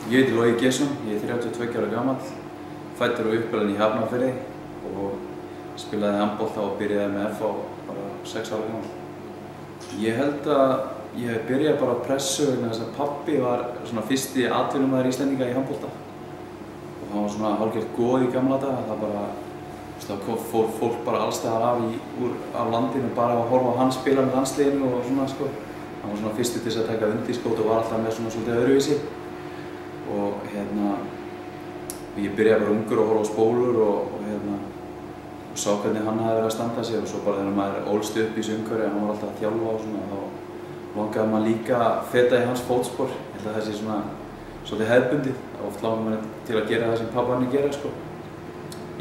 Ég heiti Logi Gesson, ég er 32 ára gamall, fæddur og uppalinn í Hafnarfirði og spilaði handbolta og byrjaði með FH bara 6 ára gamall. Ég held að ég byrjaði bara að pressu vegna þess að pabbi var svona fyrsti atvinnumaður Íslendinga í handbolta. Og hann var svona hálfgert goð í gamla daga, það bara, þá fór fólk bara allstaðar af landinu bara að horfa á hann spila með landsliðinu og svona sko. Hann var svona fyrsti til þess að taka undirskot og var alltaf með svona svolítið öðruvísi. Og ég byrjaði bara ungur að horfa á spólur og sá hvernig hann hafði verið að standa sig og svo bara þegar maður ólst upp í þessu umhverfi og hann var alltaf að þjálfa og svona þá langaði maður líka að feta í hans fótspor. Ég held að það sé svona svolítið hefðbundið. Oft langar maður til að gera það sem pabbi hann gera sko.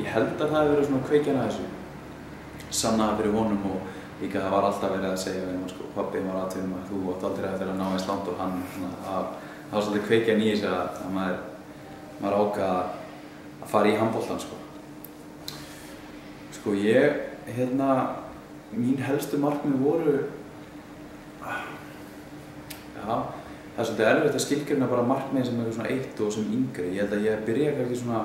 Ég held að það hefði verið svona kveikjan að þessu. Sannaði fyrir honum og líka það var alltaf verið að segja við hann sko, pabbi var atvinnumaður, þú átt aldrei að vera að ná eins langt og hann svona það var svolítið kveikjan í þessu að maður ákvað að fara í handboltan sko. Sko mín helstu markmið voru, það er svolítið erfitt að skilgreina bara markmið sem eru svona eitt og sem yngri. Ég held að ég byrjaði kannski svona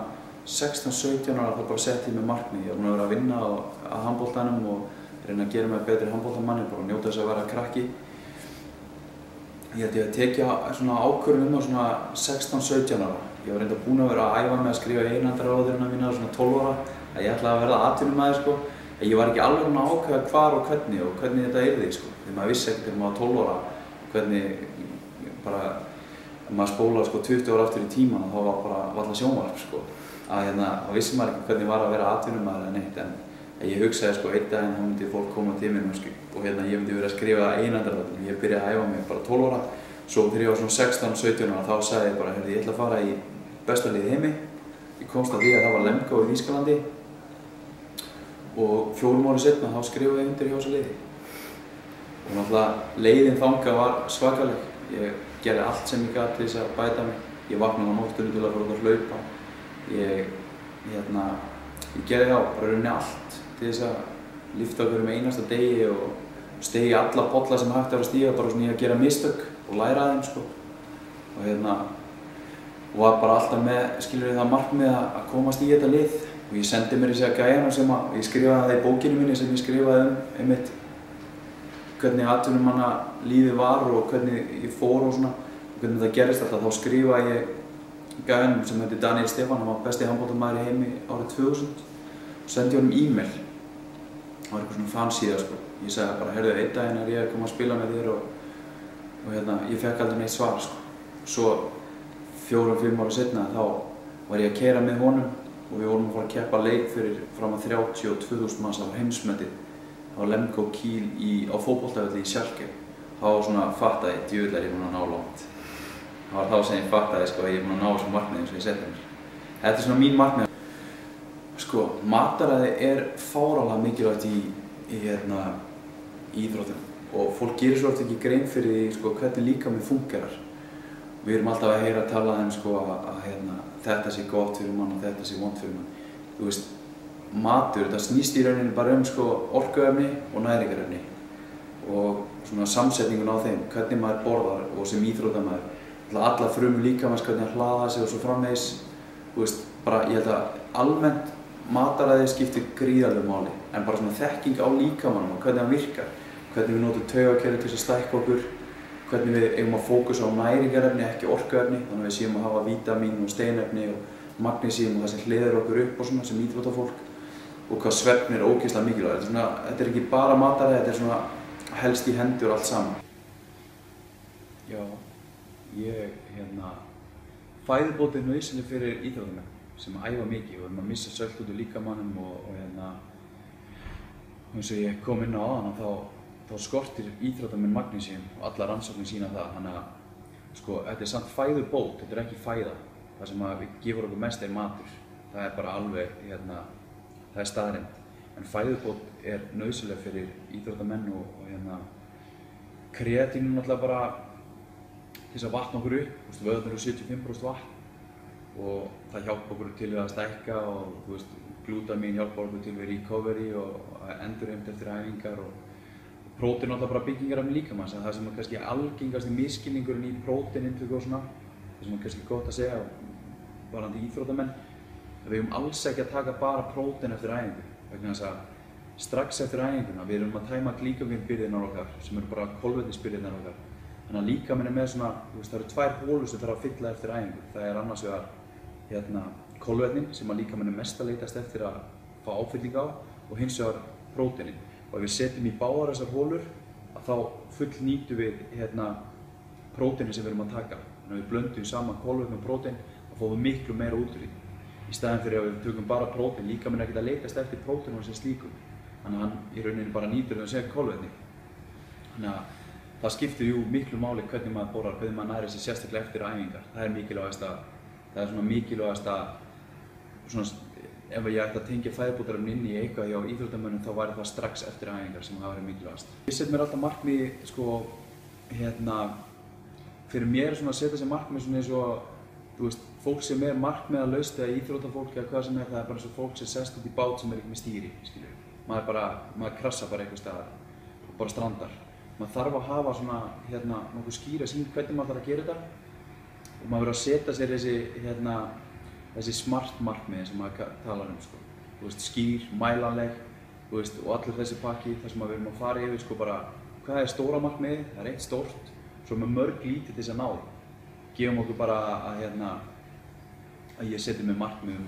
16-17 ára þá bara sett ég með markmið. Ég var búinn að vera að vinna að handboltanum og reyna að gera mig betri handboltamanni, bara njóta þess að vera krakki. Ég held ég að tekja svona ákvörðun á svona 16-17 ára. Ég var reynda búinn að vera að æfa með að skrifa einandaráðurina mína svona 12 ára að ég ætlaði að verða atvinnumaður sko. En ég var ekki alveg að ákveða hvar og hvernig þetta yrði sko. Þegar maður vissi ekkert þegar maður var 12 ára hvernig bara maður spólaði sko 20 ára aftur í tíman og þá var bara varla sjónvarp sko. Þá vissi maður ekki hvernig var að vera atvinnumaður eða neitt en ég hugsaði sko einn daginn þá myndi fólk koma til mér og ég myndi vera að skrifa einandaráðurina. Ég byrjaði að æfa mig bara 12 ára. Svo þegar ég var svona 16-17 ára þá sagði ég bara, ég ætla að fara í besta lið í heimi. Ég komst að því að það var Lemgo í Þýskalandi og 4 árum seinna þá skrifaði ég undir hjá þessu liði. Og náttúrulega leiðin þangað var svakaleg. Ég gerði allt sem ég gat til þess að bæta mig. Ég vaknaði á nóttunni til að fara út að hlaupa. Ég gerði bara rauninni allt til þess að lyfta okkur með einasta degi og stegi alla bolla sem hægt að stíga bara svona í að gera mistök og læra af þeim sko. Og var bara alltaf með það markmið að komast í þetta lið og ég sendi mér þessi að gæjana sem ég skrifaði það í bókinu minni sem ég skrifaði einmitt hvernig atvinnumanna lífið var og hvernig ég fór og svona og hvernig það gerist alltaf. Þá skrifaði ég gæjanum sem heitir Daniel Stefán, hann var besti handboltamaður í heimi árið 2000 og sendi honum e-mail. Það var eitthvað svona fansíða sko. Ég sagði bara, heyrðu, einn daginn ég að koma að spila með þér og ég fekk aldrei neitt svar sko. Svo 4-5 ára seinna þá var ég að keyra með honum og við vorum að fara að keppa leik fyrir fram að 32.000 manns á heimsmetið á Lemgo Kiel á fótboltavelli í Schalke. Þá svona fattaði ég, djöfull er ég búinn að ná langt. Það var þá sem ég fattaði sko að ég er búinn að ná þessum markmiðum sem ég setti mér. Þetta er svona mín markmið. Sko, mataræði er fáránlega mikilvægt í íþróttum og fólk gerir svo oft ekki grein fyrir því sko hvernig líkaminn fungerar. Við erum alltaf að heyra að tala sko að þetta sé gott fyrir mann og þetta sé vont fyrir mann. Þú veist, matur, þetta snýst í rauninni bara sko orkuefni og næringarefni og svona samsetningun á þeim, hvernig maður borðar og sem íþróttamaður. Alla frumur líkamans, hvernig að hlaða sig og svo framvegis. Þú veist, bara ég held að almennt mataræði skiptir gríðarlegu máli en bara svona þekking á líkamanum og hvernig hann virkar. Hvernig við notum taugakerfið til þess að stækka okkur. Hvernig við eigum að fókusa á næringarefni, ekki orkuefni, þannig að við séum að hafa vítamín og steinefni og magnesíum og það sem hleður okkur upp og svona sem íþróttafólk og hvað svefn er ógeðslega mikilvægt. Þetta er ekki bara mataræði, þetta er svona helst í hendur allt saman. Já, fæðubót er nauðsynleg fyrir íþróttamenn sem æfa mikið og maður missa sölt út úr líkamannum og eins og ég kom inn á áðan þá skortir íþróttamenn magnesíum og alla rannsóknir sína það. Þannig að sko, þetta er samt fæðubót, þetta er ekki fæða. Það sem við gefur okkur mest er matur. Það er bara alveg, það er staðreynd. En fæðubót er nauðsynleg fyrir íþróttamenn og kreatín er náttúrulega bara til þess að vatna okkur upp. Vöðvarnir eru 75% vatn og það hjálpa okkur til við að stækka og glútamín hjálpa okkur til við recovery og endurheimt eftir æfingar og prótein er náttúrulega bara byggingarefni líkamans en það sem er kannski algengasti misskilningurinn í próteinintöku og svona það sem er kannski gott að segja varðandi íþróttamenn, við eigum alls ekki að taka bara prótein eftir æfingu, vegna þess að strax eftir æfinguna við erum að tæma glýkógenbirgðirnar okkar sem eru bara kolvetnisbirgðirnar okkar. Þannig að líkaminn er með svona, það eru tvær holur sem þarf að fylla eftir æfingu. Það er annars vegar kolvetnin sem að líkaminn er mest að leitast eftir að fá áfylling á og hins vegar próteinin. Og ef við setjum í báðar þessar holur þá fullnýtum við próteinin sem við erum að taka. Þannig að við blöndum saman kolvetni og prótein og fáum við miklu meira út úr því. Í staðinn fyrir að við tökum bara prótein, líkaminn er ekkert að leitast eftir próteinum sem slíkum. Þannig að hann í rauninni bara nýtur þess að segja kolvetni. Þannig að það skiptir miklu máli hvernig maður borðar, hvernig maður nærir sig sérstaklega eftir æfingar. Það er mikilvægast að ef ég ætti að tengja fæðubótarefni inn í eitthvað hjá íþróttamönnum þá væri það strax eftir æfingar sem það væri mikilvægast. Ég set mér alltaf markmið, fyrir mér að setja sér markmið svona eins og fólk sem er markmiðalaust eða íþróttafólk eða hvað sem er, það er bara eins og fólk sem sest út í bát sem er ekki með stýri, skilur. Maður krassar bara einhvers staðar og bara strandar. Maður þarf að hafa svona nokkuð skýra sýn hvernig maður þarf að gera þetta og maður verður að setja sér þessi smart markmið sem maður talar sko. Skýr, mælanleg og allur þessi pakki þar sem við erum að fara yfir sko bara hvað er stóra markmiðið, það er eitt stórt, svo með mörg lítið til þess að ná. Gefum okkur bara að ég seti mér markmið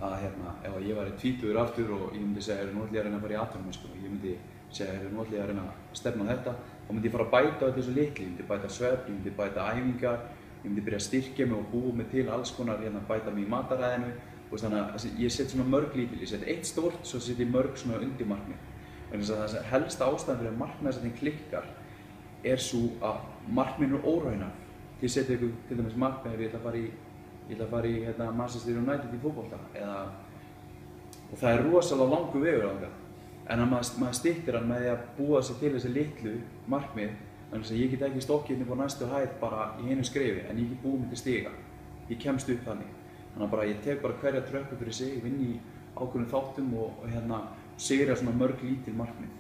ef ég væri tvítugur aftur og ég myndi segja nú ætla ég að reyna að fara í atvinnumennsku og ég myndi segja nú ætla ég að reyna að stefna á þetta, þá myndi ég fara að bæta á þessu litlu, ég myndi bæta svefn, ég myndi bæta æfingar, ég myndi byrja að styrkja mig og búa mig til alls konar, bæta mig í mataræðinu, þannig að ég set svona mörg lítil, ég set eitt stórt, svo set ég mörg svona undirmarkmið. Það helsta ástæðan fyrir að markmiðasetning klikkar er svo að markmiðin eru óraunhæf. Þið setja ykkur til dæmis markmið ef ég ætla að fara í Manchester United í fótbolta og það er rosalega langur vegur á það. En að maður styttir hann með því að búa sig til þessi litlu markmið, þannig að ég get ekki stokkið hérna upp á næstu hæð bara í einu skrefi, en ég get búið mig til stiga. Ég kemst upp þannig. Þannig að ég tek bara hverja tröppu fyrir sig, vinn í ákveðnum þáttum og sigra svona mörg lítil markmið.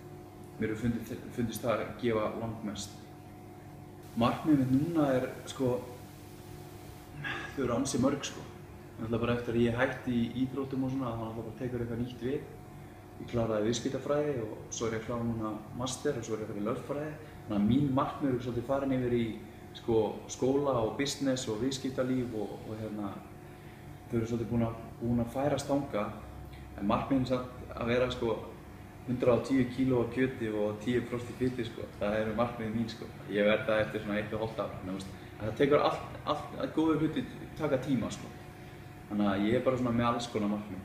Mér hefur fundist það að gefa langmest. Markmiðið mitt núna er þau eru ansi mörg sko. Bara eftir að ég hætti í íþróttum og svona, þannig að það tekur eitthvað nýtt við. Ég kláraði viðskiptafræði og svo er ég að klára núna master og svo er ég að fara í lögfræði. Þannig að mín markmið eru svolítið farin yfir í skóla og business og viðskiptalíf og þau eru svolítið búin að færast þangað. En markmiðin samt að vera 110 kíló af kjöti og 10% fiti það eru markmiðin mín Ég verð það eftir svona 1,5 ár. Það tekur allt góður hluti taka tíma Þannig að ég er bara svona með alls konar markmið.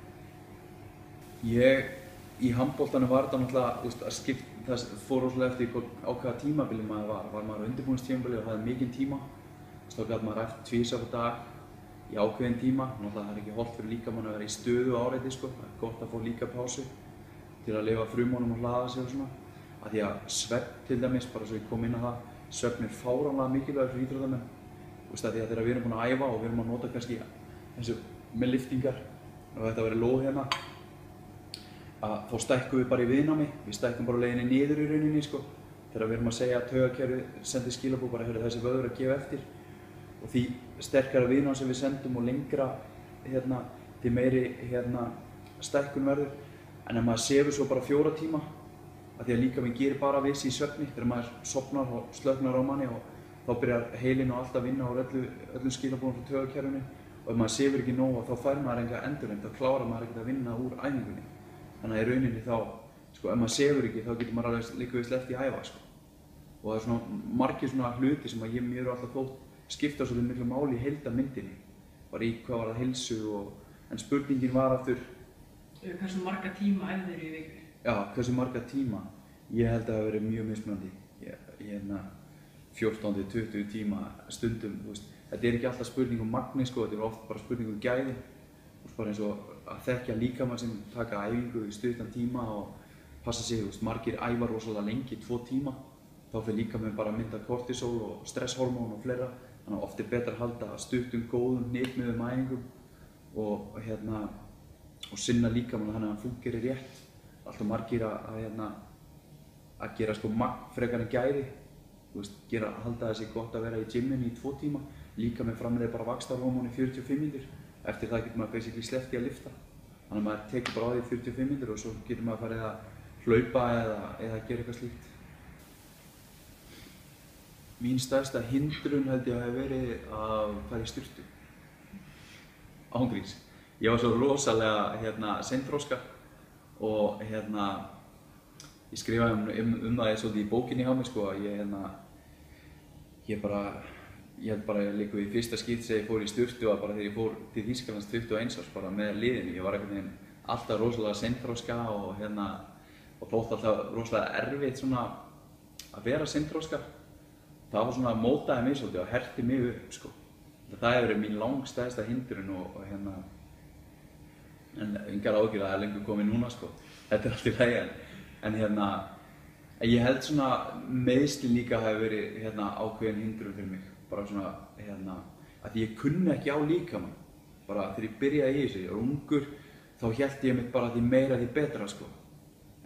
Í handboltanum var þetta náttúrulega það fór rosalega eftir á hvaða tímabili maður var. Var maður á undirbúningstímabili og hafði mikinn tíma, þá gat maður æft tvisvar á dag í ákveðinn tíma. Náttúrulega það er ekki hollt fyrir líkamann að vera í stöðu áreiti Það er gott að fá líka pásu til að lifa frumunum og hlaða sig og svona. Af því að svefn til dæmis, bara svo ég kom inn á það, svefn er fáránlega mikilvægur fyrir íþróttamenn. Af því að þegar við erum búin að æfa og við erum að nota kannski eins og með lyftingar og þetta verið lóð hérna, þá stækkum við bara í viðnámi, við stækkum bara leiðinni niður í rauninni þegar við erum að segja að taugakerfið sendir skilaboð bara þessi vöður að gefa eftir og því sterkara viðnám sem við sendum og lengra því meiri stækkun verður. En ef maður sefur svo bara 4 tíma, af því að líkaminn gerir bara við sig í svefni, þegar maður sofnar og slöknar á manni og þá byrjar heilinn og allt að vinna úr öllum skilaboðum frá taugakerfinu og ef maður sefur ekki nóg þá fær maður enga endurheimt, þá klárar maður ekkert að vinna úr æfingunni. Þannig að í rauninni þá, ef maður sefur ekki þá getur maður alveg líka við sleppt í æfa Og það er svona margir svona hluti sem að mér eru alltaf þótt skipta svolítið miklu máli í heildarmyndinni, bara í hvað var það heilsu en spurningin var aftur Hversu marga tíma æfðir í viku? Já, hversu marga tíma? Ég held að það hafi verið mjög mismunandi. 14-20 tíma stundum, Þetta er ekki alltaf spurning magni þetta er oft bara spurning gæði. Bara eins og að þekkja líkamann sem taka æfingu í stuttan tíma og passa sig, margir æfa rosalega lengi, 2 tíma. Þá fer líkaminn bara að mynda kortisol og stresshormón og fleira. Þannig að oft er betra að halda stuttum, góðum, hnitmiðum æfingum og sinna líkamann þannig að hann fúnkeri rétt. Alltaf margir að gera magn frekar en gæði. Halda þessi gott að vera í gyminu í 2 tíma. líka með framleiði bara vaxtarhormón í 45 mínútur. Eftir það getur maður basically sleppt í að lyfta. Þannig að maður tekur bara á því 45 mínútur og svo getur maður farið að hlaupa eða gera eitthvað slíkt. Mín stærsta hindrun held ég að hafi verið að fara í sturtu. Ángríns. Ég var svo rosalega seinþroska og ég skrifaði það svolítið í bókinni hjá mér sko að ég held bara líka í fyrsta skipti þegar ég fór í sturtu að bara þegar ég fór til Þýskalands 21 árs bara með liðinu. Ég var einhvern veginn alltaf rosalega seinþroska og þótt alltaf rosalega erfitt svona að vera seinþroska. Það var svona mótaði mig svolítið og herti mig upp sko. Það hefur verið mín langstærsta hindrun og en engar áhyggjur að það lengur komið núna sko. Þetta allt í lagi en ég held svona meiðsli líka hafi verið ákveðin hindrun fyrir mig. Bara svona að ég kunni ekki á líkamann. Bara þegar ég byrjaði í þessu, ég var ungur, þá hélt ég mig bara því meira því betra sko.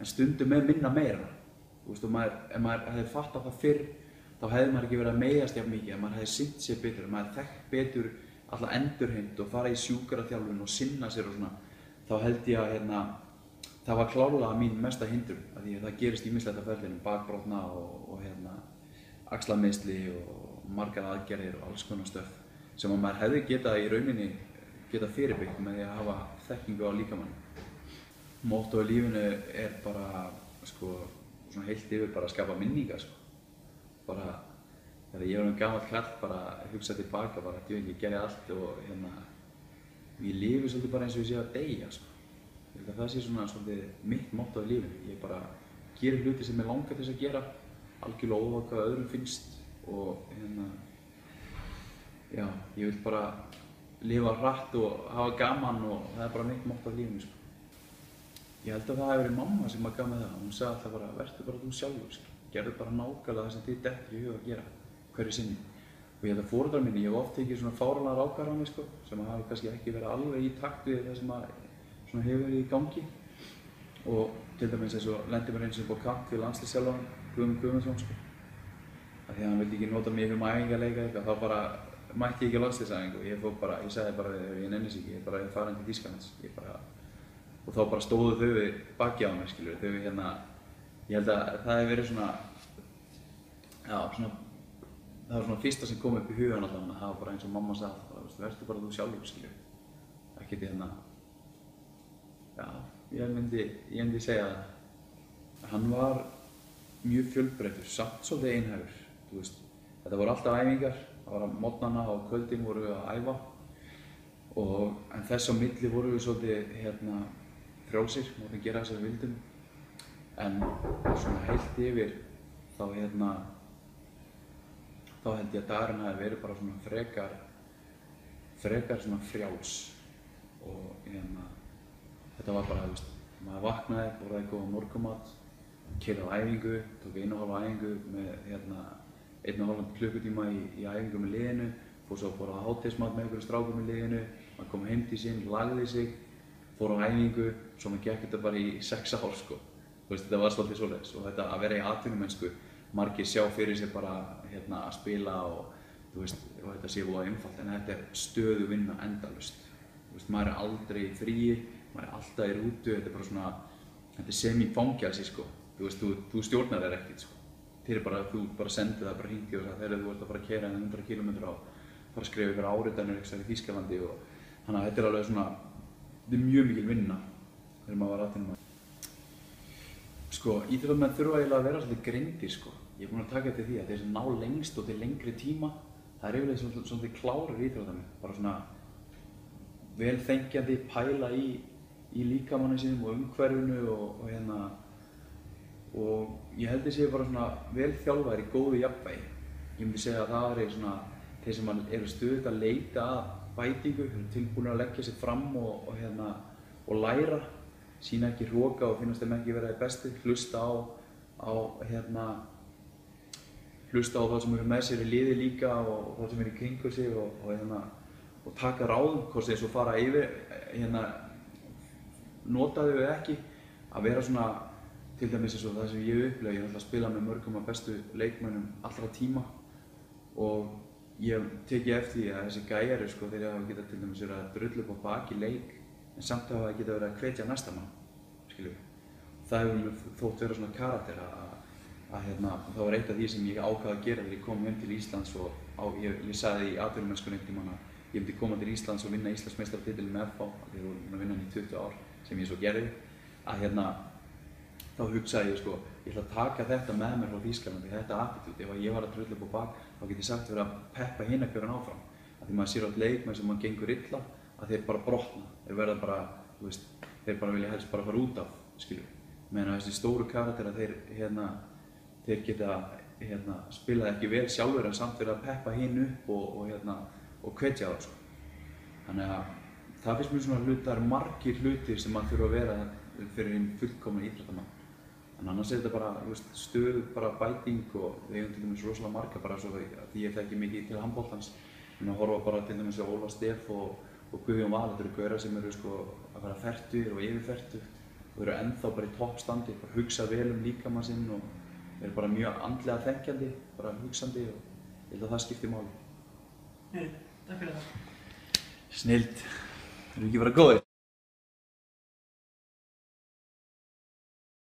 En stundum með minna meira. Þú veist, ef maður hefði fattað það fyrr, þá hefði maður ekki verið að meiðast jafn mikið, ef maður hefði sinnt sér betur, ef maður þekkt betur alla endurheimt og fara í sjúkraþjálfun og sinna sér og svona, þá held ég að það var klárlega mín mesta hindrun, af því að það gerist ýmislegt á ferlinum, bakbrotna og axlameiðsli og margar aðgerðir og alls konar stöf sem að maður hefði getað í rauninni fyrirbyggt með því að hafa þekkingu á líkamann. Mottóið í lífinu er bara sko, svona heilt yfir bara að skapa minningar sko. Bara þegar ég var gamall kall bara hugsa tilbaka bara ég gerði allt og ég lifi svolítið bara eins og ég sé að deyja sko. Ég held að það sé svona svolítið mitt motto í lífinu. Ég bara gerir hluti sem ég langar til þess að gera algjörlega óháð hvað öðrum finnst og já, ég vil bara lifa hratt og hafa gaman og það er bara mitt motto í lífinu sko. Ég held að það hefði verið mamma sem gaf mig það. Hún sagði alltaf bara vertu bara þú sjálfur sko. Gerðu bara nákvæmlega það sem þið dettur í hug að gera hverju sinni. Og ég held að foreldrar mínir, ég hef oft tekið svona fáránlegar ákvarðanir sko, sem hafa kannski ekki verið alveg í takt við það sem svona hefur verið í gangi. Og til dæmis eins og lendi mér eins og upp á kant við landsliðsþjálfarann Guðmund Guðmundsson sko. Af því að hann vildi ekki nota mig um æfingarleika eitthvað, þá bara mætti ég ekki á landsliðsæfingu og ég sagði bara ég nenni sig ekki, ég er farin til Þýskalands. Og þá bara stóðu þau við baki á mér skilur, þau ég held að það hefði verið svona, já, svona, það var svona fyrsta sem kom upp í hugan allavega, það var bara eins og mamma sagði alltaf, vertu bara þú sjálfur, skilju. Ekkert já, ég myndi segja það. Hann var mjög fjölbreyttur, samt svolítið einhæfur, þú veist. Þetta voru alltaf æfingar, það var á morgnana og kvöldin voru við að æfa. En þess á milli voru við svolítið frjálsir, mótum gera þess að við vildum. En svona heilt yfir þá held ég að dagurinn hafi verið bara svona frekar svona frjáls og þetta var bara, þú veist, maður vaknaði, borðaði góðan morgunmat, keyrði á æfingu, tók 1,5 æfingu með 1,5 klukkutíma í æfingu með liðinu, fór svo að borða hádegismat með einhverjum strákum í liðinu, maður kom heim til sín, lagði sig, fór á æfingu, svo maður gekk þetta bara í 6 ár sko. Þú veist, þetta var svolítið svoleiðis og þetta að vera í atvinnumennsku, margir sjá fyrir sér bara að spila og þú veist, og þetta sé voða einfalt, en þetta er stöðu vinna endalaust. Þú veist, maður er aldrei í fríi, maður er alltaf í rútu, þetta er bara svona, þetta er semi-fangelsi sko. Þú veist, þú stjórnar þér ekkert sko. Þú bara sendir það, bara hringir og það þegar þú ert að fara að keyra 100 km á, fara að skrifa ykkur áritanir eitthvað í Þýskalandi og þannig að þetta er alveg svona, þetta er mjög mikil vinna þegar maður var atvinnumaður. Sko, íþróttamenn þurfa eiginlega að vera svolítið greindir sko. Ég er búinn að taka eftir því að þeir sem ná lengst og til lengri tíma, það er yfirleitt svolítið klárir íþróttamenn. Bara svona vel þengjandi, pæla í líkamanni sínum og umhverfinu og ég held að séu bara svona vel þjálfaðir í góðu jafnvægi. Ég myndi segja að það er svona þeir sem eru stöðugt að leita að bætingu, tilbúinir að leggja sig fram og læra, sýna ekki hroka og finnast þeim ekki vera í besti, hlusta á það sem eru með sér í liði líka og það sem eru í kringu sig og taka ráðum, hvort þeir svo fara yfir, nota þau eða ekki, að vera svona, til dæmis eins og það sem ég upplega, ég er alltaf að spila með mörgum af bestu leikmönnum allra tíma og ég tekið eftir því að þessi gæjar sko, þeir hafa getað til dæmis verið að drulla upp á bak í leik en samt hafa það getað verið að hvetja næsta mann, skiljum við. Það hefur mér þótt vera svona karakter að það var eitt af því sem ég ákvað að gera þegar ég kom til Íslands og ég sagði í atvinnumennskunni einhvern tímann að ég myndi koma til Íslands og vinna Íslandsmeistaratitilinn með FH, þegar ég voru búinn að vinna hann í 20 ár, sem ég svo gerði, að þá hugsaði ég sko, ég ætla að taka þetta með mér frá Þýskalandi, þetta attitúd, ef ég var að drulla upp á bak, þá get ég sagt verið að peppa hina hverjum áfram. Af því maður sér átt leikmenn sem maður gengur illa, að þeir bara brotna, þeir verða bara, þú veist, þeir bara vilja helst bara fara út af, skiljum við. Meðan þessi stóru karakterar, þeir geta spilað ekki vel sjálfur en samt verið að peppa hinn upp og hvetja það sko. Þannig að það finnst mér svona hluti, það eru margir hlutir sem maður þurfa að vera fyrir einn fullkominn íþróttamann. En annars þetta bara, þú veist, stöð, bara bæting og við eigum til dæmis rosalega marga bara svo því ég þekki mikið til handboltans. En að horfa bara til dæmis á Óla Steff og Guðjón Val, þetta eru gaurar sem eru sko að vera fertugir og yfir fertugt og eru ennþá bara í toppstandi, bara hugsa vel líkamann sinn og eru bara mjög andlega þenkjandi, bara hugsandi og ég held að það skiptir máli. Takk fyrir það. Snilld, erum við ekki bara góðir?